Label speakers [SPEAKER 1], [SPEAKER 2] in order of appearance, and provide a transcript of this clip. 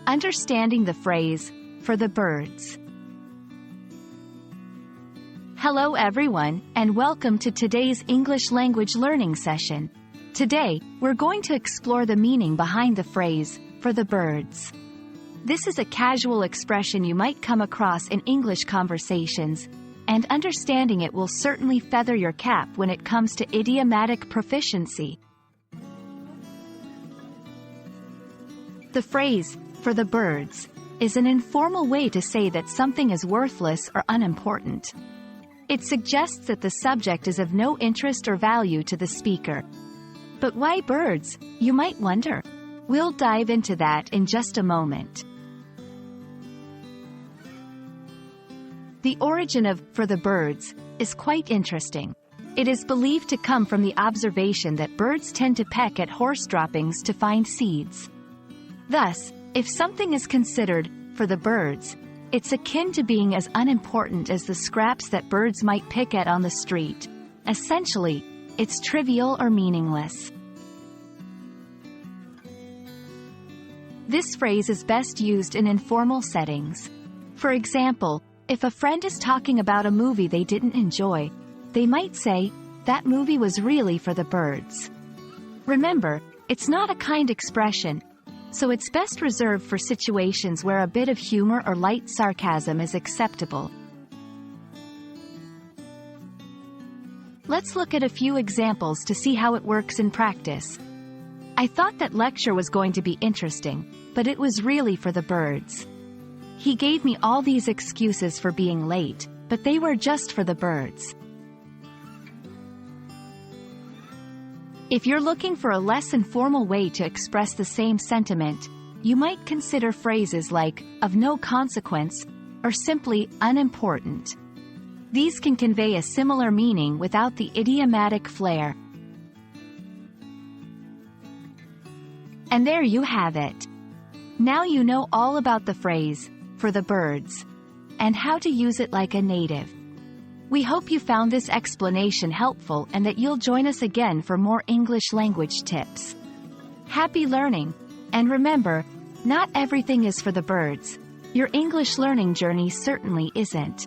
[SPEAKER 1] Understanding the phrase, for the birds. Hello everyone, and welcome to today's English language learning session. Today, we're going to explore the meaning behind the phrase, for the birds. This is a casual expression you might come across in English conversations, and understanding it will certainly feather your cap when it comes to idiomatic proficiency. The phrase, for the birds, is an informal way to say that something is worthless or unimportant. It suggests that the subject is of no interest or value to the speaker. But why birds, you might wonder? We'll dive into that in just a moment. The origin of for the birds is quite interesting. It is believed to come from the observation that birds tend to peck at horse droppings to find seeds. Thus, if something is considered for the birds, it's akin to being as unimportant as the scraps that birds might pick at on the street. Essentially, it's trivial or meaningless. This phrase is best used in informal settings. For example, if a friend is talking about a movie they didn't enjoy, they might say, "That movie was really for the birds." Remember, it's not a kind expression, so it's best reserved for situations where a bit of humor or light sarcasm is acceptable. Let's look at a few examples to see how it works in practice. I thought that lecture was going to be interesting, but it was really for the birds. He gave me all these excuses for being late, but they were just for the birds. If you're looking for a less informal way to express the same sentiment, you might consider phrases like, of no consequence, or simply, unimportant. These can convey a similar meaning without the idiomatic flair. And there you have it. Now you know all about the phrase, for the birds, and how to use it like a native. We hope you found this explanation helpful and that you'll join us again for more English language tips. Happy learning! And remember, not everything is for the birds. Your English learning journey certainly isn't.